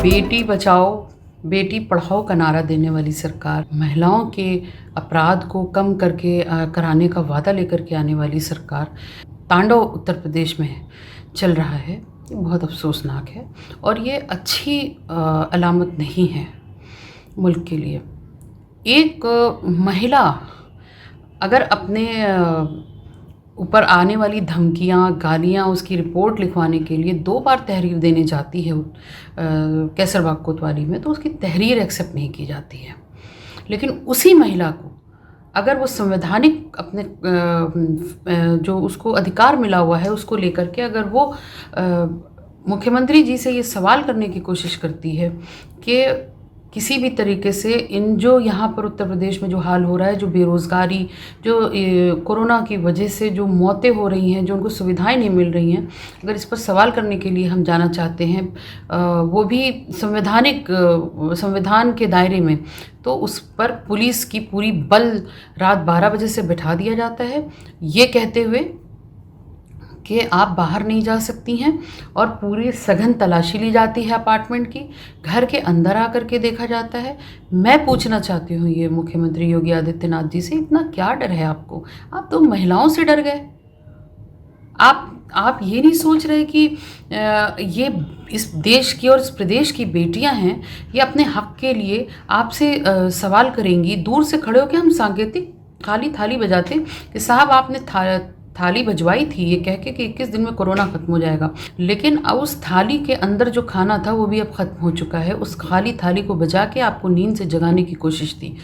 बेटी बचाओ बेटी पढ़ाओ का नारा देने वाली सरकार, महिलाओं के अपराध को कम करके कराने का वादा लेकर के आने वाली सरकार, तांडव उत्तर प्रदेश में चल रहा है। ये बहुत अफसोसनाक है और ये अच्छी अलामत नहीं है मुल्क के लिए। एक महिला अगर अपने ऊपर आने वाली धमकियाँ, गालियाँ, उसकी रिपोर्ट लिखवाने के लिए 2 बार तहरीर देने जाती है कैसरबाग कोतवाली में, तो उसकी तहरीर एक्सेप्ट नहीं की जाती है। लेकिन उसी महिला को अगर वो संवैधानिक अपने जो उसको अधिकार मिला हुआ है उसको लेकर के अगर वो मुख्यमंत्री जी से ये सवाल करने की कोशिश करती है कि किसी भी तरीके से इन जो यहाँ पर उत्तर प्रदेश में जो हाल हो रहा है, जो बेरोज़गारी, जो कोरोना की वजह से जो मौतें हो रही हैं, जो उनको सुविधाएं नहीं मिल रही हैं, अगर इस पर सवाल करने के लिए हम जाना चाहते हैं वो भी संविधान के दायरे में, तो उस पर पुलिस की पूरी बल रात 12 बजे से बैठा दिया जाता है, ये कहते हुए कि आप बाहर नहीं जा सकती हैं, और पूरी सघन तलाशी ली जाती है अपार्टमेंट की, घर के अंदर आकर के देखा जाता है। मैं पूछना चाहती हूँ ये मुख्यमंत्री योगी आदित्यनाथ जी से, इतना क्या डर है आपको? आप तो महिलाओं से डर गए। आप ये नहीं सोच रहे कि ये इस देश की और इस प्रदेश की बेटियां हैं, ये अपने हक के लिए आपसे सवाल करेंगी। दूर से खड़े होकर हम सांकेतिक खाली थाली बजाते कि साहब आपने थाली बजवाई थी ये कह के कि 21 दिन में कोरोना ख़त्म हो जाएगा, लेकिन उस थाली के अंदर जो खाना था वो भी अब ख़त्म हो चुका है। उस खाली थाली को बजा के आपको नींद से जगाने की कोशिश थी।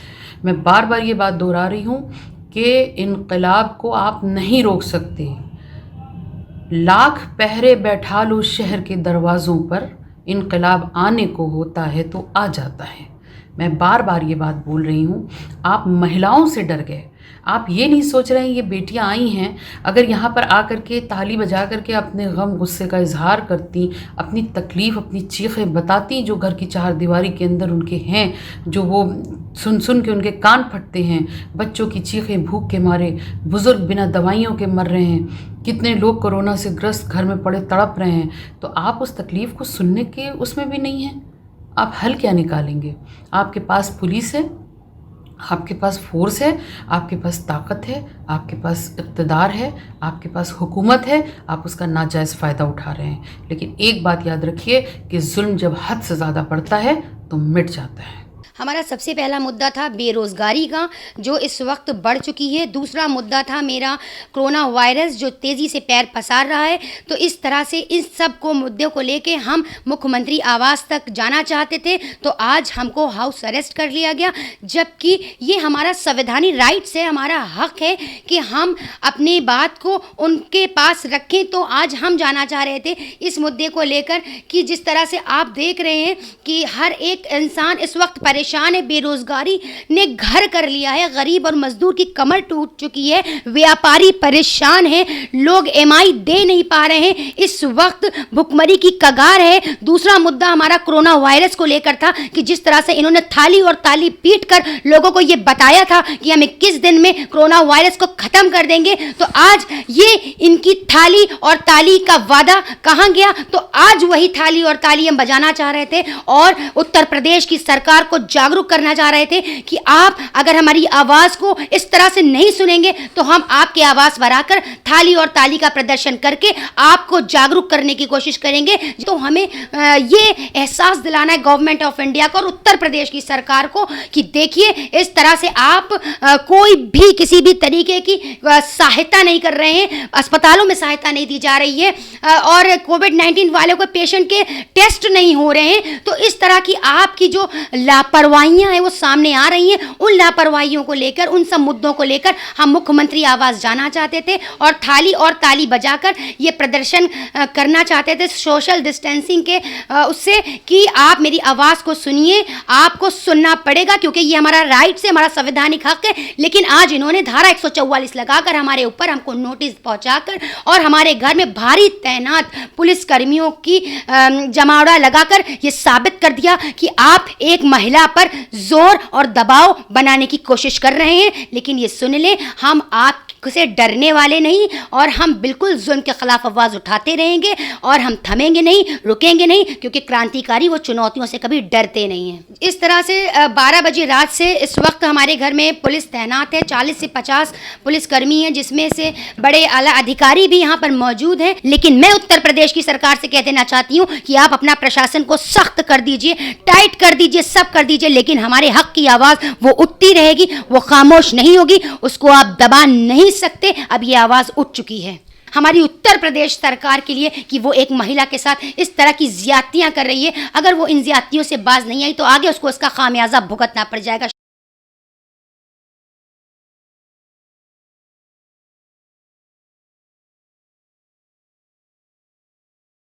मैं बार बार ये बात दोहरा रही हूँ कि इनकलाब को आप नहीं रोक सकते। लाख पहरे बैठा लो शहर के दरवाज़ों पर, इनकलाब आने को होता है तो आ जाता है। मैं बार बार ये बात बोल रही हूँ, आप महिलाओं से डर गए। आप ये नहीं सोच रहे हैं ये बेटियां आई हैं, अगर यहाँ पर आकर के ताली बजा करके अपने गम गुस्से का इजहार करती, अपनी तकलीफ़, अपनी चीखें बताती जो घर की 4 दीवारी के अंदर उनके हैं, जो वो सुन सुन के उनके कान फटते हैं, बच्चों की चीखें भूख के मारे, बुज़ुर्ग बिना दवाइयों के मर रहे हैं, कितने लोग कोरोना से ग्रस्त घर में पड़े तड़प रहे हैं, तो आप उस तकलीफ़ को सुनने के उसमें भी नहीं हैं। आप हल क्या निकालेंगे? आपके पास पुलिस है, आपके पास फोर्स है, आपके पास ताकत है, आपके पास इक़्तिदार है, आपके पास हुकूमत है, आप उसका नाजायज़ फ़ायदा उठा रहे हैं। लेकिन एक बात याद रखिए कि जुल्म जब हद से ज़्यादा बढ़ता है तो मिट जाता है। हमारा सबसे पहला मुद्दा था बेरोज़गारी का, जो इस वक्त बढ़ चुकी है। दूसरा मुद्दा था मेरा कोरोना वायरस, जो तेज़ी से पैर पसार रहा है। तो इस तरह से इस सब को मुद्दों को लेके हम मुख्यमंत्री आवास तक जाना चाहते थे, तो आज हमको हाउस अरेस्ट कर लिया गया, जबकि ये हमारा संवैधानिक राइट्स है, हमारा हक है कि हम अपनी बात को उनके पास रखें। तो आज हम जाना चाह रहे थे इस मुद्दे को लेकर कि जिस तरह से आप देख रहे हैं कि हर एक इंसान इस वक्त परेशान है, बेरोजगारी ने घर कर लिया है, गरीब और मजदूर की कमर टूट चुकी है, व्यापारी परेशान है, लोग एमआई दे नहीं पा रहे हैं, इस वक्त भुखमरी की कगार है। दूसरा मुद्दा हमारा कोरोना वायरस को लेकर था कि जिस तरह से इन्होंने थाली और ताली पीट कर लोगों को यह बताया था कि हम 21 दिन में कोरोना वायरस को खत्म कर देंगे, तो आज ये इनकी थाली और ताली का वादा कहां गया? तो आज वही थाली और ताली हम बजाना चाह रहे थे और उत्तर प्रदेश की सरकार को जागरूक करना चाह रहे थे कि आप अगर हमारी आवाज को इस तरह से नहीं सुनेंगे तो हम आपकी आवाज बढ़ाकर थाली और ताली का प्रदर्शन करके आपको जागरूक करने की कोशिश करेंगे। तो हमें ये एहसास दिलाना है गवर्नमेंट ऑफ इंडिया को और उत्तर प्रदेश की सरकार को कि देखिए इस तरह से आप कोई भी किसी भी तरीके की सहायता नहीं कर रहे हैं, अस्पतालों में सहायता नहीं दी जा रही है और कोविड-19 वालों को पेशेंट के टेस्ट नहीं हो रहे हैं। तो इस तरह की आपकी जो लापरवाहियां हैं वो सामने आ रही हैं। उन लापरवाहियों को लेकर, उन सब मुद्दों को लेकर हम मुख्यमंत्री आवास जाना चाहते थे और थाली और ताली बजाकर ये प्रदर्शन करना चाहते थे सोशल डिस्टेंसिंग के उससे कि आप मेरी आवाज़ को सुनिए, आपको सुनना पड़ेगा क्योंकि ये हमारा राइट है, हमारा संवैधानिक हक है। लेकिन आज इन्होंने धारा 144 लगाकर हमारे ऊपर हमको नोटिस पहुंचाकर और हमारे घर में भारी तैनात पुलिस कर्मियों की जमावड़ा लगाकर ये साबित कर दिया कि आप एक महिला पर जोर और दबाव बनाने की कोशिश कर रहे हैं। लेकिन ये सुन लें, हम आपसे डरने वाले नहीं और हम बिल्कुल जुल्म के खिलाफ आवाज़ उठाते रहेंगे और हम थमेंगे नहीं, रुकेंगे नहीं, क्योंकि क्रांतिकारी वो चुनौतियों से कभी डरते नहीं हैं। इस तरह से 12 बजे रात से इस वक्त हमारे घर में पुलिस तैनात है। 40 से 50 पुलिसकर्मी हैं, जिसमें से बड़े आला अधिकारी भी यहाँ पर मौजूद हैं। लेकिन मैं उत्तर प्रदेश की सरकार से कह देना चाहती हूँ कि आप अपना प्रशासन को सख्त कर दीजिए, टाइट कर दीजिए, सब कर दीजिए, लेकिन हमारे हक की आवाज़ वो उठती रहेगी, वो खामोश नहीं होगी, उसको आप दबा नहीं सकते। अब ये आवाज़ उठ चुकी है हमारी उत्तर प्रदेश सरकार के लिए कि वो एक महिला के साथ इस तरह की ज्यादतियां कर रही है। अगर वो इन ज्यादतियों से बाज नहीं आई तो आगे उसको उसका खामियाजा भुगतना पड़ जाएगा।